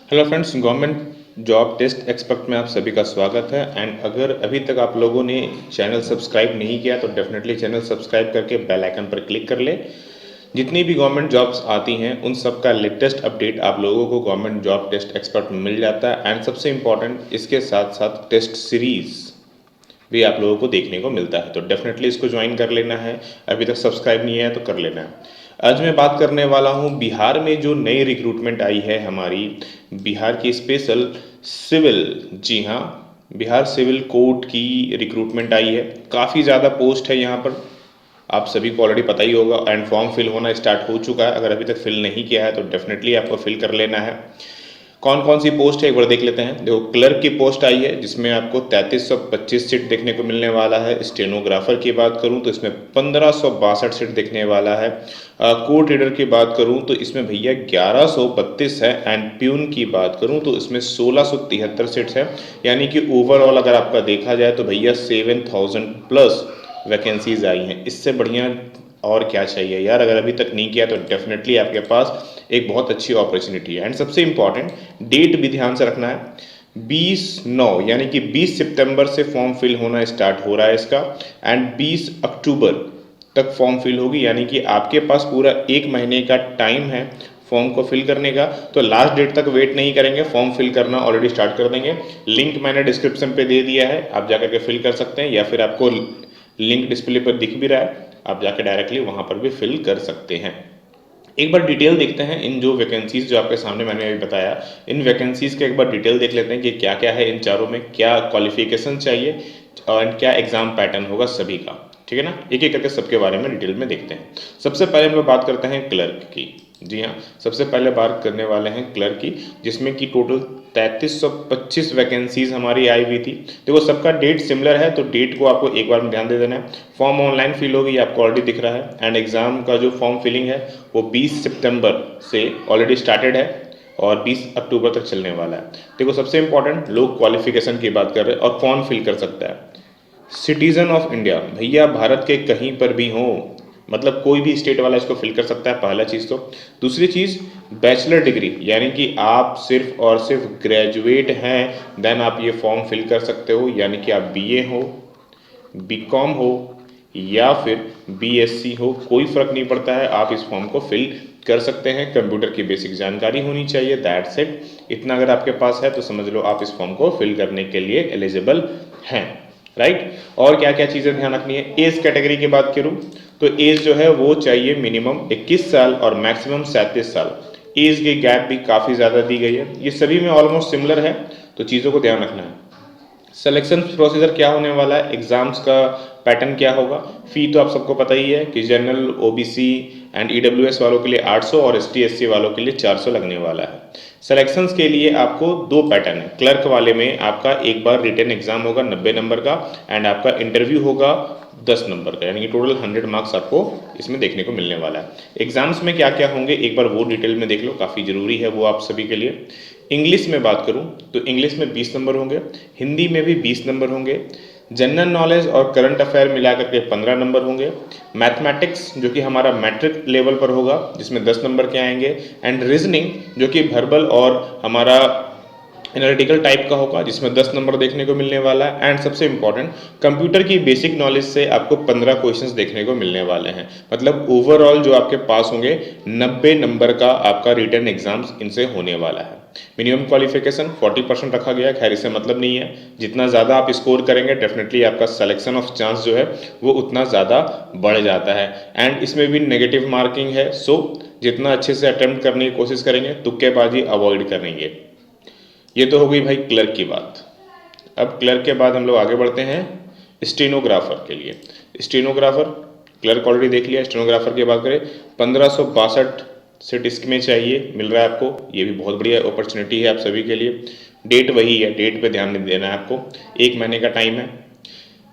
Hello friends, government job test expert में आप सभी का स्वागत है। एंड अगर अभी तक आप लोगों ने चैनल सब्सक्राइब नहीं किया तो डेफिनेटली चैनल सब्सक्राइब करके बेल आइकन पर क्लिक कर ले। जितनी भी गवर्नमेंट जॉब्स आती हैं उन सब का लेटेस्ट अपडेट आप लोगों को गवर्नमेंट जॉब टेस्ट एक्सपर्ट में मिल जाता है। एंड सबसे इम्पॉर्टेंट, इसके साथ साथ टेस्ट सीरीज़ भी आप लोगों को देखने को मिलता है, तो डेफिनेटली इसको ज्वाइन कर लेना है। अभी तक सब्सक्राइब नहीं है तो कर लेना है। आज मैं बात करने वाला हूँ बिहार में जो नई रिक्रूटमेंट आई है हमारी, बिहार की स्पेशल सिविल, जी हाँ, बिहार सिविल कोर्ट की रिक्रूटमेंट आई है। काफ़ी ज़्यादा पोस्ट है यहाँ पर, आप सभी को ऑलरेडी पता ही होगा। एंड फॉर्म फिल होना स्टार्ट हो चुका है, अगर अभी तक फिल नहीं किया है तो डेफिनेटली आपको फिल कर लेना है। कौन कौन सी पोस्ट है एक बार देख लेते हैं। देखो, क्लर्क की पोस्ट आई है जिसमें आपको 3325 सीट देखने को मिलने वाला है। स्टेनोग्राफर की बात करूं तो इसमें 1562 सीट देखने वाला है। कोर्ट रीडर की बात करूं तो इसमें भैया 1132 है। एंड प्यून की बात करूं तो इसमें 1673 सीट्स है। यानी कि ओवरऑल अगर आपका देखा जाए तो भैया 7000 प्लस वैकेंसीज आई हैं। इससे बढ़िया और क्या चाहिए यार। अगर अभी तक नहीं किया तो डेफिनेटली आपके पास एक बहुत अच्छी अपॉर्चुनिटी है। एंड सबसे इंपॉर्टेंट डेट भी ध्यान से रखना है, 20/9 यानी कि 20 सितंबर से फॉर्म फिल होना स्टार्ट हो रहा है इसका। एंड 20 अक्टूबर तक फॉर्म फिल होगी, यानी कि आपके पास पूरा एक महीने का टाइम है फॉर्म को फिल करने का। तो लास्ट डेट तक वेट नहीं करेंगे, फॉर्म फिल करना ऑलरेडी स्टार्ट कर देंगे। लिंक मैंने डिस्क्रिप्शन पे दे दिया है, आप जाकर के फिल कर सकते हैं, या फिर आपको लिंक डिस्प्ले पर दिख भी रहा है, आप जाकर डायरेक्टली वहां पर भी फिल कर सकते हैं। एक बार डिटेल देखते हैं इन जो वैकेंसीज जो आपके सामने मैंने अभी बताया, इन वैकेंसीज के एक बार डिटेल देख लेते हैं कि क्या क्या है इन चारों में, क्या क्वालिफिकेशन चाहिए और क्या एग्जाम पैटर्न होगा सभी का। ठीक है ना, एक एक करके सबके बारे में डिटेल में देखते हैं। सबसे पहले हम लोग बात करते हैं क्लर्क की। जी हाँ, सबसे पहले बात करने वाले हैं क्लर्क की, जिसमें कि टोटल 3325 वैकेंसीज हमारी आई हुई थी। देखो, सबका डेट सिमिलर है तो डेट को आपको एक बार में ध्यान दे देना है। फॉर्म ऑनलाइन फिल होगी, आपको ऑलरेडी दिख रहा है। एंड एग्जाम का जो फॉर्म फिलिंग है वो 20 सितंबर से ऑलरेडी स्टार्टेड है और 20 अक्टूबर तक चलने वाला है। देखो, सबसे इंपॉर्टेंट लोग क्वालिफिकेशन की बात कर रहे हैं और कौन फिल कर सकता है। सिटीजन ऑफ इंडिया, भैया भारत के कहीं पर भी हो, मतलब कोई भी स्टेट वाला इसको फिल कर सकता है, पहला चीज़ तो। दूसरी चीज़, बैचलर डिग्री, यानी कि आप सिर्फ और सिर्फ ग्रेजुएट हैं देन आप ये फॉर्म फिल कर सकते हो। यानी कि आप बीए हो, बीकॉम हो या फिर बीएससी हो, कोई फर्क नहीं पड़ता है, आप इस फॉर्म को फिल कर सकते हैं। कंप्यूटर की बेसिक जानकारी होनी चाहिए, दैट्स इट। इतना अगर आपके पास है तो समझ लो आप इस फॉर्म को फिल करने के लिए एलिजिबल हैं, राइट। और क्या क्या चीज़ें ध्यान रखनी है। एज कैटेगरी की बात करूं तो एज जो है वो चाहिए मिनिमम 21 साल और मैक्सिमम 37 साल। एज की गैप भी काफ़ी ज़्यादा दी गई है, ये सभी में ऑलमोस्ट सिमिलर है, तो चीज़ों को ध्यान रखना है। सिलेक्शन प्रोसीजर क्या होने वाला है, एग्जाम्स का पैटर्न क्या होगा। फी तो आप सबको पता ही है कि जनरल, ओबीसी एंड ईडब्ल्यूएस वालों के लिए 800 और एसटी एससी वालों के लिए 400 लगने वाला है। सिलेक्शंस के लिए आपको दो पैटर्न है। क्लर्क वाले में आपका एक बार रिटन एग्जाम होगा 90 नंबर का, एंड आपका इंटरव्यू होगा 10 नंबर का, यानी कि टोटल 100 मार्क्स आपको इसमें देखने को मिलने वाला है। एग्जाम्स में क्या क्या होंगे एक बार वो डिटेल में देख लो, काफ़ी ज़रूरी है वो आप सभी के लिए। इंग्लिश में बात करूं तो इंग्लिश में 20 नंबर होंगे, हिंदी में भी 20 नंबर होंगे, जनरल नॉलेज और करंट अफेयर मिलाकर के 15 नंबर होंगे, मैथमेटिक्स जो कि हमारा मैट्रिक लेवल पर होगा जिसमें 10 नंबर के आएंगे, एंड रीजनिंग जो कि वर्बल और हमारा एनालिटिकल टाइप का होगा जिसमें 10 नंबर देखने को मिलने वाला है। एंड सबसे इंपॉर्टेंट, कंप्यूटर की बेसिक नॉलेज से आपको 15 क्वेश्चंस देखने को मिलने वाले हैं। मतलब ओवरऑल जो आपके पास होंगे 90 नंबर का आपका रिटन एग्जाम्स इनसे होने वाला है। मिनिमम क्वालिफिकेशन 40% रखा गया है, खैर इससे मतलब नहीं है, जितना ज़्यादा आप स्कोर करेंगे डेफिनेटली आपका सिलेक्शन ऑफ चांस जो है वो उतना ज़्यादा बढ़ जाता है। एंड इसमें भी नेगेटिव मार्किंग है, सो जितना अच्छे से अटेम्प्ट करने की कोशिश करेंगे, तुक्केबाजी अवॉइड करेंगे। ये तो हो गई भाई क्लर्क की बात। अब क्लर्क के बाद हम लोग आगे बढ़ते हैं स्टेनोग्राफर के लिए। स्टेनोग्राफर, क्लर्क ऑलरेडी देख लिया, स्टेनोग्राफर की बात करें 1562 से डिस्क में चाहिए, मिल रहा है आपको। ये भी बहुत बढ़िया अपॉर्चुनिटी है आप सभी के लिए। डेट वही है, डेट पे ध्यान नहीं देना है आपको, एक महीने का टाइम है।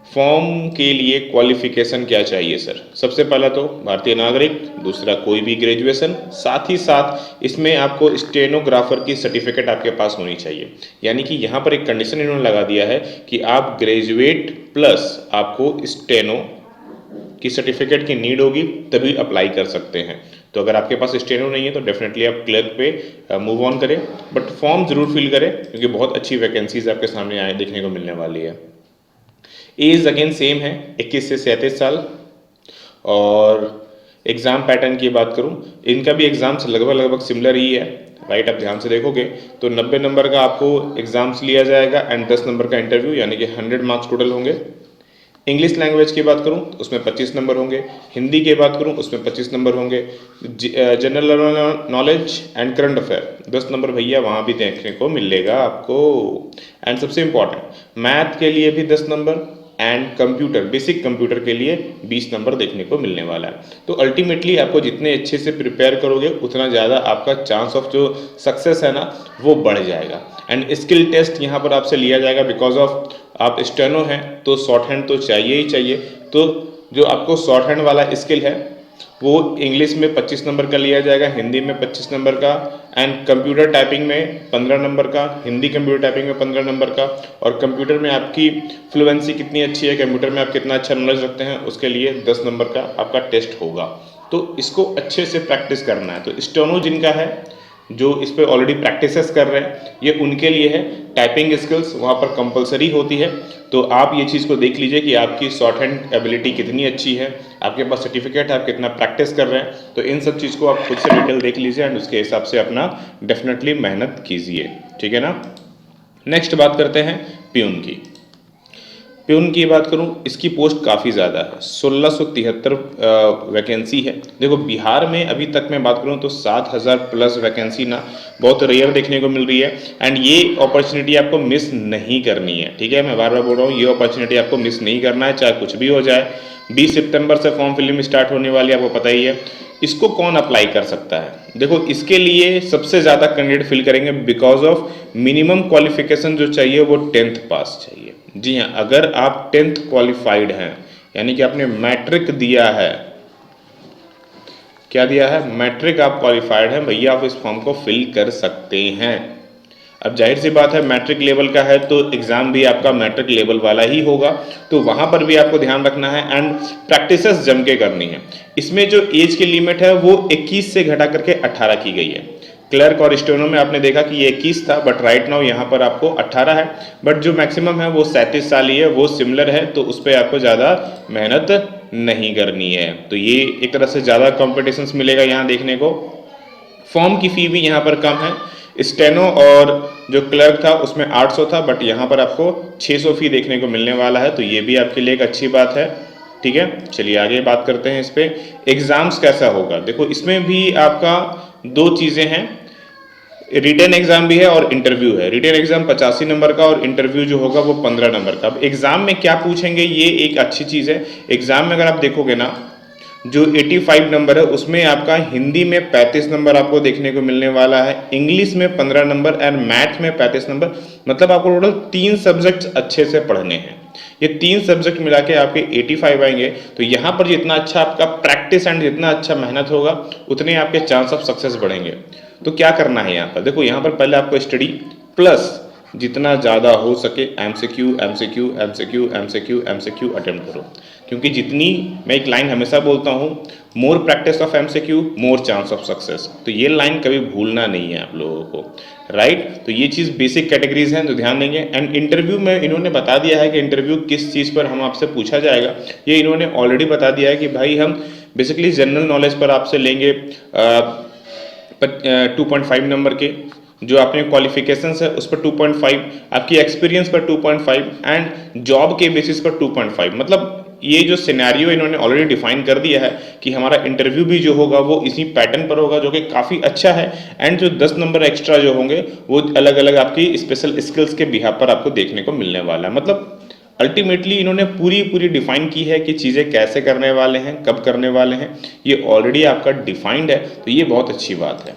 फॉर्म के लिए क्वालिफिकेशन क्या चाहिए सर, सबसे पहला तो भारतीय नागरिक, दूसरा कोई भी ग्रेजुएशन, साथ ही साथ इसमें आपको स्टेनोग्राफर की सर्टिफिकेट आपके पास होनी चाहिए। यानी कि यहाँ पर एक कंडीशन इन्होंने लगा दिया है कि आप ग्रेजुएट प्लस आपको स्टेनो की सर्टिफिकेट की नीड होगी तभी अप्लाई कर सकते हैं। तो अगर आपके पास स्टेनो नहीं है तो डेफिनेटली आप क्लर्क पे मूव ऑन करें, बट फॉर्म जरूर फिल करें क्योंकि बहुत अच्छी वैकेंसीज आपके सामने आए देखने को मिलने वाली है। एज अगेन सेम है 21 से 37 साल। और एग्ज़ाम पैटर्न की बात करूं, इनका भी एग्ज़ाम्स लगभग सिमिलर ही है, राइट। आप ध्यान से देखोगे तो 90 नंबर का आपको एग्ज़ाम्स लिया जाएगा एंड 10 नंबर का इंटरव्यू, यानी कि 100 मार्क्स टोटल होंगे। इंग्लिश लैंग्वेज की बात करूं तो उसमें 25 नंबर होंगे, हिंदी की बात करूं उसमें 25 नंबर होंगे, general knowledge and current affair 10 number भैया वहाँ भी देखने को मिलेगा आपको। एंड सबसे इम्पॉर्टेंट मैथ के लिए भी 10 number and computer, basic computer के लिए 20 नंबर देखने को मिलने वाला है। तो अल्टीमेटली आपको जितने अच्छे से प्रिपेयर करोगे उतना ज़्यादा आपका चांस ऑफ जो सक्सेस है ना वो बढ़ जाएगा। एंड स्किल टेस्ट यहाँ पर आपसे लिया जाएगा बिकॉज ऑफ आप स्टेनो हैं तो शॉर्ट हैंड तो चाहिए ही चाहिए। तो जो आपको शॉर्ट हैंड वाला स्किल है वो इंग्लिश में 25 नंबर का लिया जाएगा, हिंदी में 25 नंबर का एंड कंप्यूटर टाइपिंग में 15 नंबर का, हिंदी कंप्यूटर टाइपिंग में 15 नंबर का। और कंप्यूटर में आपकी फ्लुएंसी कितनी अच्छी है, कंप्यूटर में आप कितना अच्छा नॉलेज रखते हैं उसके लिए 10 नंबर का आपका टेस्ट होगा। तो इसको अच्छे से प्रैक्टिस करना है। तो स्टेनो जिनका है जो इस पर ऑलरेडी प्रैक्टिसेस कर रहे हैं ये उनके लिए है। टाइपिंग स्किल्स वहाँ पर कंपलसरी होती है, तो आप ये चीज़ को देख लीजिए कि आपकी शॉर्ट हैंड एबिलिटी कितनी अच्छी है, आपके पास सर्टिफिकेट है, आप कितना प्रैक्टिस कर रहे हैं। तो इन सब चीज़ को आप खुद से डिटेल देख लीजिए एंड उसके हिसाब से अपना डेफिनेटली मेहनत कीजिए, ठीक है ना। नेक्स्ट बात करते हैं प्यून की। प्यून की बात करूं, इसकी पोस्ट काफ़ी ज़्यादा है, 1673 वैकेंसी है। देखो बिहार में अभी तक मैं बात करूं तो 7000 प्लस वैकेंसी ना बहुत रेयर देखने को मिल रही है एंड ये अपॉर्चुनिटी आपको मिस नहीं करनी है, ठीक है। मैं बार बार बोल रहा हूँ ये अपॉर्चुनिटी आपको मिस नहीं करना है, चाहे कुछ भी हो जाए। 20 सितंबर से फॉर्म फिलिंग स्टार्ट होने वाली है, आपको पता ही है। इसको कौन अप्लाई कर सकता है? देखो इसके लिए सबसे ज़्यादा कैंडिडेट फिल करेंगे बिकॉज ऑफ मिनिमम क्वालिफिकेशन जो चाहिए वो 10th पास चाहिए। जी हाँ, अगर आप 10th क्वालिफाइड हैं यानी कि आपने मैट्रिक दिया है, क्या दिया है, मैट्रिक आप क्वालिफाइड हैं भैया, आप इस फॉर्म को फिल कर सकते हैं। अब जाहिर सी बात है मैट्रिक लेवल का है तो एग्जाम भी आपका मैट्रिक लेवल वाला ही होगा, तो वहां पर भी आपको ध्यान रखना है एंड प्रैक्टिसेस जम के करनी है। इसमें जो एज की लिमिट है वो 21 से घटा करके 18 की गई है। क्लर्क और स्टेनो में आपने देखा कि ये 21 था बट राइट नाउ यहाँ पर आपको 18 है, बट जो मैक्सिमम है वो 37 साल ही है, वो सिमिलर है, तो उस पर आपको ज़्यादा मेहनत नहीं करनी है। तो ये एक तरह से ज़्यादा कॉम्पिटिशन्स मिलेगा यहाँ देखने को। फॉर्म की फ़ी भी यहाँ पर कम है, स्टेनो और जो क्लर्क था उसमें 800 था बट यहाँ पर आपको 600 फी देखने को मिलने वाला है, तो ये भी आपके लिए एक अच्छी बात है, ठीक है। चलिए आगे बात करते हैं इस पे एग्जाम्स कैसा होगा। देखो इसमें भी आपका दो चीज़ें हैं, रिटन एग्जाम भी है और इंटरव्यू है। रिटन एग्जाम 85 नंबर का और इंटरव्यू जो होगा वो 15 नंबर का। अब एग्जाम में क्या पूछेंगे ये एक अच्छी चीज़ है। एग्जाम में अगर आप देखोगे ना जो 85 नंबर है उसमें आपका हिंदी में 35 नंबर आपको देखने को मिलने वाला है, इंग्लिश में 15 नंबर एंड मैथ में 35 नंबर। मतलब आपको टोटल 3 सब्जेक्ट अच्छे से पढ़ने हैं। ये 3 सब्जेक्ट मिला के आपके 85 आएंगे। तो यहाँ पर जितना अच्छा आपका प्रैक्टिस एंड जितना अच्छा मेहनत होगा उतने आपके चांस ऑफ सक्सेस बढ़ेंगे। तो क्या करना है यहाँ पर, देखो यहाँ पर पहले आपको स्टडी प्लस जितना ज़्यादा हो सके MCQ MCQ MCQ MCQ MCQ attempt करो, क्योंकि जितनी, मैं एक लाइन हमेशा बोलता हूँ, more practice of MCQ more chance of success. तो ये लाइन कभी भूलना नहीं है आप लोगों को, राइट। तो ये चीज़ बेसिक कैटेगरीज हैं जो ध्यान देंगे। एंड इंटरव्यू में इन्होंने बता दिया है कि इंटरव्यू किस चीज़ पर हम आपसे पूछा जाएगा, ये इन्होंने ऑलरेडी बता दिया है कि भाई हम बेसिकली जनरल नॉलेज पर आपसे लेंगे 2.5 नंबर के, जो आपने क्वालिफिकेशंस है उस पर 2.5, आपकी एक्सपीरियंस पर 2.5 एंड जॉब के बेसिस पर 2.5। मतलब ये जो सिनेरियो इन्होंने ऑलरेडी डिफाइन कर दिया है कि हमारा इंटरव्यू भी जो होगा वो इसी पैटर्न पर होगा, जो कि काफ़ी अच्छा है। एंड जो 10 नंबर एक्स्ट्रा जो होंगे वो अलग अलग आपकी स्पेशल स्किल्स के बिहाफ पर आपको देखने को मिलने वाला है। मतलब अल्टीमेटली इन्होंने पूरी डिफाइन की है कि चीज़ें कैसे करने वाले हैं, कब करने वाले हैं, ये ऑलरेडी आपका डिफाइंड है, तो ये बहुत अच्छी बात है।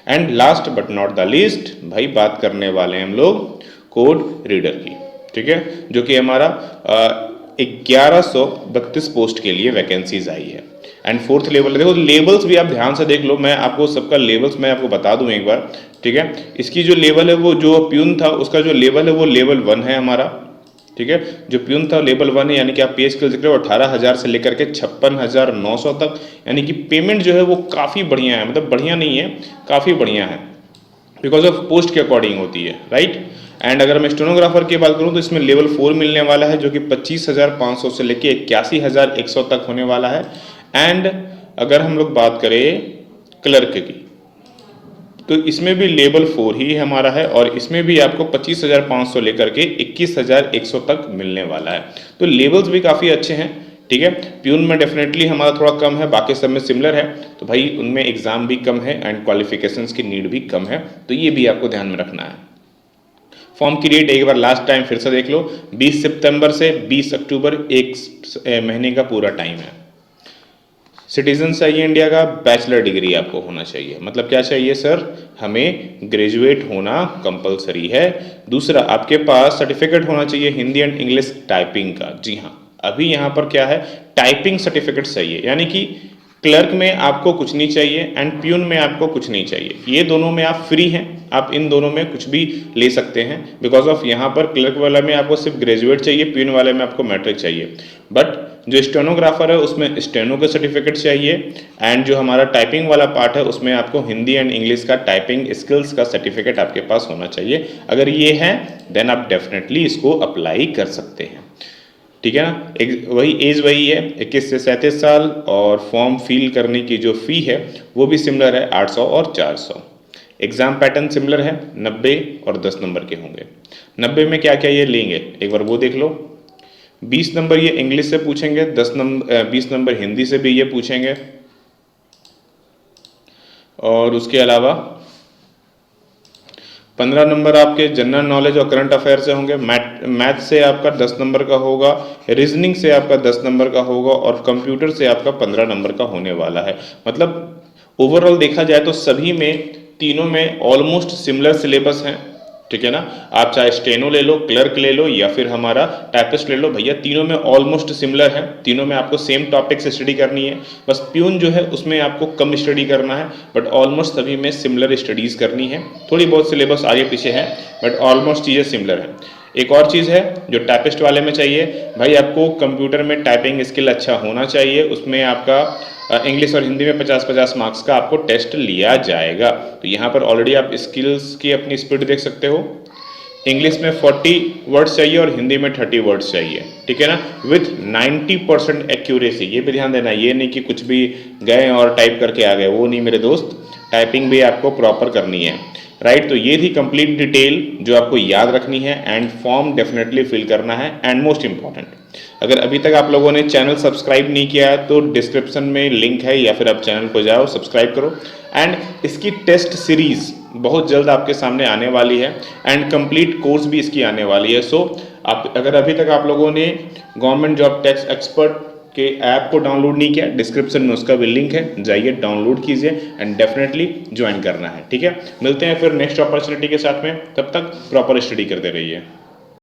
And last but not the least भाई बात करने वाले हैं हम लोग कोड रीडर की, ठीक है, जो कि हमारा 1132 पोस्ट के लिए वैकेंसीज आई है। एंड 4th लेवल, देखो लेवल्स भी आप ध्यान से देख लो, मैं आपको सबका लेवल्स मैं आपको बता दूं एक बार, ठीक है। इसकी जो लेवल है वो जो प्यून था उसका जो लेवल है वो लेवल 1 है हमारा, ठीक है। जो प्यून था लेवल 1 है, यानी कि आप पे स्केल देख रहे हो 18,000 से लेकर के 56,900 तक, यानी कि पेमेंट जो है वो काफ़ी बढ़िया है, मतलब बढ़िया नहीं है, काफ़ी बढ़िया है, बिकॉज ऑफ पोस्ट के अकॉर्डिंग होती है, राइट। एंड अगर मैं स्टेनोग्राफर की बात करूं तो इसमें लेवल 4 मिलने वाला है, जो कि 25,500 से लेके 81,100 तक होने वाला है। एंड अगर हम लोग बात करें क्लर्क की, तो इसमें भी लेवल 4 ही हमारा है, और इसमें भी आपको 25,500 लेकर के 21,100 तक मिलने वाला है। तो लेवल्स भी काफ़ी अच्छे हैं, ठीक है। प्यून में डेफिनेटली हमारा थोड़ा कम है, बाकी सब में सिमिलर है, तो भाई उनमें एग्जाम भी कम है एंड क्वालिफिकेशंस की नीड भी कम है, तो ये भी आपको ध्यान में रखना है। फॉर्म की डेट एक बार लास्ट टाइम फिर से देख लो, 20 सितंबर से 20 अक्टूबर, एक महीने का पूरा टाइम है। सिटीजन चाहिए इंडिया का, बैचलर डिग्री आपको होना चाहिए। मतलब क्या चाहिए सर, हमें ग्रेजुएट होना कंपलसरी है। दूसरा, आपके पास सर्टिफिकेट होना चाहिए हिंदी एंड इंग्लिश टाइपिंग का। जी हाँ, अभी यहाँ पर क्या है, टाइपिंग सर्टिफिकेट चाहिए, यानी कि क्लर्क में आपको कुछ नहीं चाहिए एंड प्यून में आपको कुछ नहीं चाहिए, ये दोनों में आप फ्री हैं, आप इन दोनों में कुछ भी ले सकते हैं। बिकॉज ऑफ यहाँ पर क्लर्क वाला में आपको सिर्फ ग्रेजुएट चाहिए, प्यून वाले में आपको मैट्रिक चाहिए। बट जो स्टेनोग्राफर है उसमें स्टेनो का सर्टिफिकेट चाहिए, एंड जो हमारा टाइपिंग वाला पार्ट है उसमें आपको हिंदी एंड इंग्लिश का टाइपिंग स्किल्स का सर्टिफिकेट आपके पास होना चाहिए। अगर ये है देन आप डेफिनेटली इसको अप्लाई कर सकते हैं, ठीक है ना। एक वही एज वही है, 21 से 37 साल, और फॉर्म फिल करने की जो फ़ी है वो भी सिमिलर है, 800 और 400। एग्ज़ाम पैटर्न सिमिलर है, 90 और 10 नंबर के होंगे। 90 में क्या क्या ये लेंगे एक बार वो देख लो। 20 नंबर ये इंग्लिश से पूछेंगे, 20 नंबर हिंदी से भी ये पूछेंगे, और उसके अलावा 15 नंबर आपके जनरल नॉलेज और करंट अफेयर से होंगे। मैथ से आपका 10 नंबर का होगा, रीजनिंग से आपका 10 नंबर का होगा, और कंप्यूटर से आपका 15 नंबर का होने वाला है। मतलब ओवरऑल देखा जाए तो सभी में, तीनों में ऑलमोस्ट सिमिलर सिलेबस हैं, ठीक है ना। आप चाहे स्टेनो ले लो, क्लर्क ले लो, या फिर हमारा टाइपिस्ट ले लो, भैया तीनों में ऑलमोस्ट सिमिलर है, तीनों में आपको सेम टॉपिक से स्टडी करनी है। बस प्यून जो है उसमें आपको कम स्टडी करना है, बट ऑलमोस्ट सभी में सिमिलर स्टडीज़ करनी है। थोड़ी बहुत सिलेबस आगे पीछे है, बट ऑलमोस्ट चीज़ें सिमिलर हैं। एक और चीज़ है जो टाइपिस्ट वाले में चाहिए, भाई आपको कंप्यूटर में टाइपिंग स्किल अच्छा होना चाहिए। उसमें आपका इंग्लिश और हिंदी में 50-50 मार्क्स का आपको टेस्ट लिया जाएगा। तो यहाँ पर ऑलरेडी आप स्किल्स की अपनी स्पीड देख सकते हो। इंग्लिश में 40 वर्ड्स चाहिए और हिंदी में 30 वर्ड्स चाहिए, ठीक है ना, विथ 90% एक्यूरेसी। ये भी ध्यान देना, ये नहीं कि कुछ भी गए और टाइप करके आ गए, वो नहीं मेरे दोस्त, टाइपिंग भी आपको प्रॉपर करनी है, राइट। तो ये थी कंप्लीट डिटेल जो आपको याद रखनी है, एंड फॉर्म डेफिनेटली फिल करना है। एंड मोस्ट इंपॉर्टेंट, अगर अभी तक आप लोगों ने चैनल सब्सक्राइब नहीं किया है तो डिस्क्रिप्शन में लिंक है, या फिर आप चैनल को जाओ सब्सक्राइब करो। एंड इसकी टेस्ट सीरीज बहुत जल्द आपके सामने आने वाली है, एंड कंप्लीट कोर्स भी इसकी आने वाली है। सो आप अगर अभी तक आप लोगों ने गवर्नमेंट जॉब टैक्स एक्सपर्ट के ऐप को डाउनलोड नहीं किया, डिस्क्रिप्शन में उसका भी लिंक है, जाइए डाउनलोड कीजिए एंड डेफिनेटली ज्वाइन करना है, ठीक है। मिलते हैं फिर नेक्स्ट अपॉर्चुनिटी के साथ में, तब तक प्रॉपर स्टडी करते रहिए।